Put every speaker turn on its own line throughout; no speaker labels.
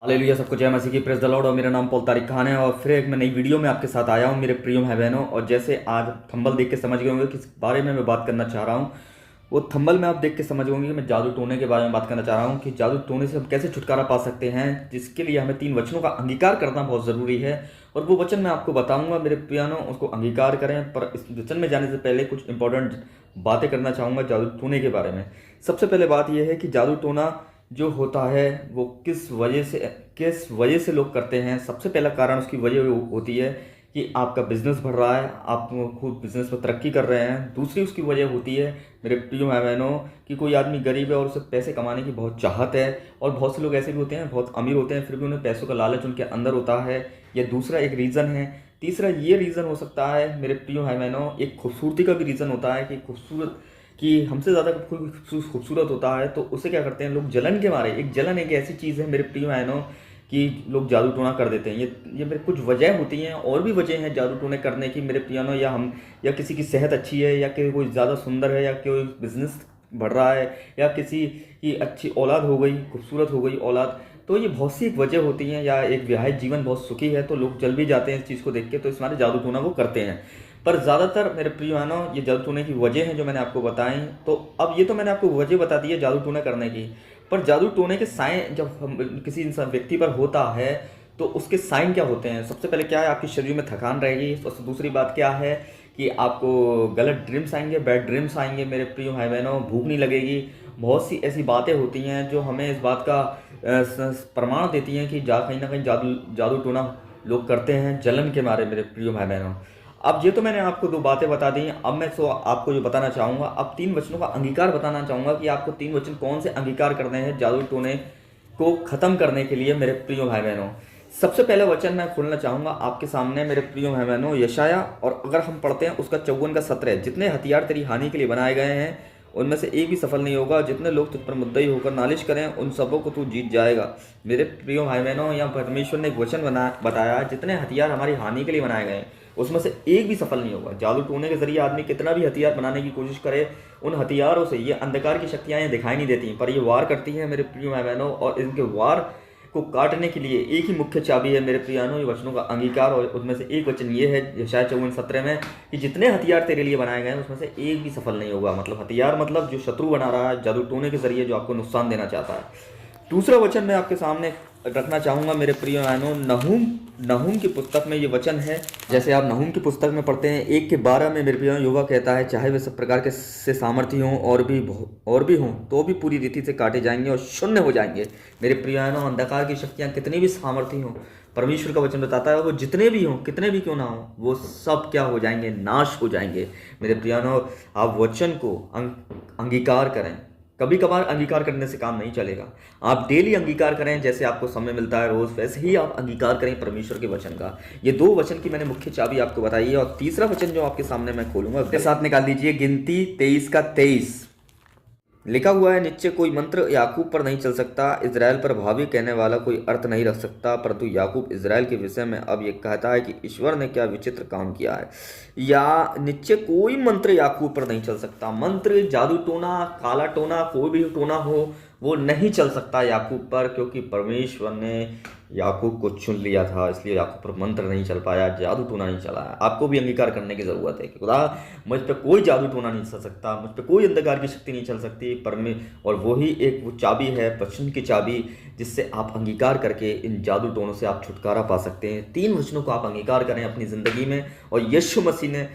Hallelujah, सबको जय मसीह की, प्रेज द लॉर्ड। और मेरा नाम पॉल तारिक खान है और फिर एक मैं नई वीडियो में आपके साथ आया हूँ मेरे प्रिय भाई बहनों। और जैसे आज थंबल देख के समझ गए होंगे किस बारे में मैं बात करना चाह रहा हूँ। वो थंबल में आप देख के समझ होंगे कि मैं जादू टोने के बारे में बात करना चाह रहा हूँ कि जादू टोने से हम कैसे छुटकारा पा सकते हैं, जिसके लिए हमें 3 वचनों का अंगीकार करना बहुत ज़रूरी है। और वो वचन मैं आपको बताऊंगा मेरे प्रियानो, उसको अंगीकार करें। पर इस वचन में जाने से पहले कुछ इंपॉर्टेंट बातें करना चाहूँगा जादू टोने के बारे में। सबसे पहले बात यह है कि जादू टोना जो होता है वो किस वजह से लोग करते हैं। सबसे पहला कारण उसकी वजह होती है कि आपका बिजनेस बढ़ रहा है, आप खुद बिजनेस में तरक्की कर रहे हैं। दूसरी उसकी वजह होती है मेरे प्रिय भाई बहनों कि कोई आदमी गरीब है और उसे पैसे कमाने की बहुत चाहत है। और बहुत से लोग ऐसे भी होते हैं, बहुत अमीर होते हैं, फिर भी उन्हें पैसों का लालच उनके अंदर होता है। यह दूसरा एक रीज़न है। तीसरा ये रीज़न हो सकता है मेरे प्रिय भाई बहनों, एक खूबसूरती का भी रीज़न होता है कि हमसे ज़्यादा कोई खूबसूरत होता है तो उसे क्या करते हैं लोग, जलन के मारे। एक जलन एक ऐसी चीज़ है मेरे प्रिय बहनों कि लोग जादू टोना कर देते हैं। ये मेरे कुछ वजह होती हैं, और भी वजह हैं जादू टोने करने की मेरे प्रियानो। या किसी की सेहत अच्छी है, या कि कोई ज़्यादा सुंदर है, या कोई बिजनेस बढ़ रहा है, या किसी की अच्छी औलाद हो गई, खूबसूरत हो गई औलाद। तो ये बहुत सी एक वजह होती हैं, या एक विवाहित जीवन बहुत सुखी है तो लोग जल भी जाते हैं इस चीज़ को देख के, तो इस मारे जादू टोना वो करते हैं। पर ज़्यादातर मेरे प्रिय बहनों ये जादू टोने की वजह हैं जो मैंने आपको बताई। तो अब ये तो मैंने आपको वजह बता दी है जादू टोना करने की। पर जादू टोने के साइन जब हम किसी इंसान व्यक्ति पर होता है तो उसके साइन क्या होते हैं। सबसे पहले क्या है, आपके शरीर में थकान रहेगी। सबसे दूसरी बात क्या है कि आपको गलत ड्रीम्स आएंगे, बैड ड्रीम्स आएंगे मेरे प्रिय भाई बहनों। भूख नहीं लगेगी। बहुत सी ऐसी बातें होती हैं जो हमें इस बात का प्रमाण देती हैं कि कहीं ना कहीं जादू जादू टोना लोग करते हैं जलन के मारे मेरे प्रिय भाई बहनों। अब ये तो मैंने आपको 2 बातें बता दी। अब मैं तो आपको जो बताना चाहूँगा, अब 3 वचनों का अंगीकार बताना चाहूँगा कि आपको 3 वचन कौन से अंगीकार करने हैं जादू टोने को ख़त्म करने के लिए मेरे प्रिय भाई बहनों। सबसे पहला वचन मैं खोलना चाहूँगा आपके सामने मेरे प्रिय भाई बहनों, यशाया। और अगर हम पढ़ते हैं उसका 54 का 17, जितने हथियार तेरी हानि के लिए बनाए गए हैं उनमें से एक भी सफल नहीं होगा। जितने लोग तुझ पर मुद्दई होकर नालिश करें उन सबों को तू जीत जाएगा। मेरे प्रिय भाई बहनों, यहाँ परमेश्वर ने एक वचन बताया, जितने हथियार हमारी हानि के लिए बनाए गए हैं उसमें से एक भी सफल नहीं होगा। जादू टोने के जरिए आदमी कितना भी हथियार बनाने की कोशिश करे, उन हथियारों से ये अंधकार की शक्तियाँ ये दिखाई नहीं देती, पर ये वार करती हैं मेरे प्रिय भाई बहनों। और इनके वार को काटने के लिए एक ही मुख्य चाबी है मेरे प्रियानो, ये वचनों का अंगीकार। और उसमें से एक वचन ये है यशायाह 54:17 में कि जितने हथियार तेरे लिए बनाए गए हैं उसमें से एक भी सफल नहीं होगा। मतलब हथियार मतलब जो शत्रु बना रहा है जादू टोने के जरिए, जो आपको नुकसान देना चाहता है। दूसरा वचन मैं आपके सामने रखना चाहूँगा मेरे प्रिय बहनों, नहूम की पुस्तक में ये वचन है। जैसे आप नहूम की पुस्तक में पढ़ते हैं 1:12 में मेरे प्रिय युवा कहता है, चाहे वे सब प्रकार के से सामर्थ्य हों और भी हों तो भी पूरी रीति से काटे जाएंगे और शून्य हो जाएंगे। मेरे प्रिय बहनों, अंधकार की शक्तियाँ कितनी भी सामर्थ्य हों, परमेश्वर का वचन बताता है वो जितने भी हों, कितने भी क्यों ना हों, वो सब क्या हो जाएंगे, नाश हो जाएंगे। मेरे प्रिय बहनों, आप वचन को अंगीकार करें। कभी कभार अंगीकार करने से काम नहीं चलेगा, आप डेली अंगीकार करें। जैसे आपको समय मिलता है रोज, वैसे ही आप अंगीकार करें परमेश्वर के वचन का। ये 2 वचन की मैंने मुख्य चाबी आपको बताई है। और तीसरा वचन जो आपके सामने मैं खोलूंगा, अपने साथ निकाल दीजिए गिनती 23 का 23। लिखा हुआ है, नीचे कोई मंत्र याकूब पर नहीं चल सकता, इजराइल पर भावी कहने वाला कोई अर्थ नहीं रख सकता, परंतु याकूब इजराइल के विषय में अब ये कहता है कि ईश्वर ने क्या विचित्र काम किया है। या नीचे कोई मंत्र याकूब पर नहीं चल सकता। मंत्र, जादू टोना, काला टोना, कोई भी टोना हो वो नहीं चल सकता याकूब पर, क्योंकि परमेश्वर ने याकूब को चुन लिया था। इसलिए याकूब पर मंत्र नहीं चल पाया, जादू टोना नहीं चला है। आपको भी अंगीकार करने की ज़रूरत है कि खुदा मुझ पर कोई जादू टोना नहीं चल सकता, मुझ पर कोई अंधकार की शक्ति नहीं चल सकती। और वही एक वो चाबी है, वचन की चाबी, जिससे आप अंगीकार करके इन जादू टोनों से आप छुटकारा पा सकते हैं। 3 वचनों को आप अंगीकार करें अपनी ज़िंदगी में। और यीशु मसीह ने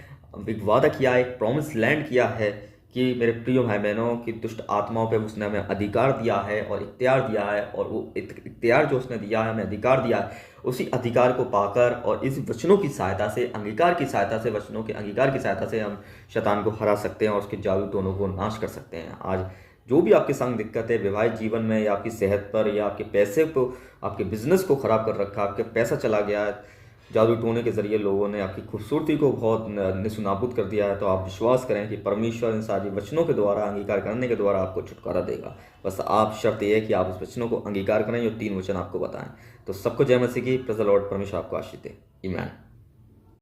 एक वादा किया, एक प्रॉमिस लैंड किया है कि मेरे प्रिय भाई बहनों की दुष्ट आत्माओं पे उसने हमें अधिकार दिया है और इख्तियार दिया है। और वो इख्तियार जो उसने दिया है, हमें अधिकार दिया है, उसी अधिकार को पाकर और इस वचनों की सहायता से, अंगीकार की सहायता से, वचनों के अंगीकार की सहायता से हम शैतान को हरा सकते हैं और उसके जादू टोनों को नाश कर सकते हैं। आज जो भी आपके संग दिक्कत है विवाहित जीवन में, या आपकी सेहत पर, या आपके पैसे को, आपके बिजनेस को खराब कर रखा, आपके पैसा चला गया है, जादू टोने के जरिए लोगों ने आपकी खूबसूरती को बहुत निसुनाबूद कर दिया है, तो आप विश्वास करें कि परमेश्वर इन सारी वचनों के द्वारा, अंगीकार करने के द्वारा आपको छुटकारा देगा। बस आप शर्त यह है कि आप उस वचनों को अंगीकार करें, जो 3 वचन आपको बताएं। तो सबको जय मसीह की, प्रेज़ द लॉर्ड। परमेश्वर आपको आशीष दे। आमीन।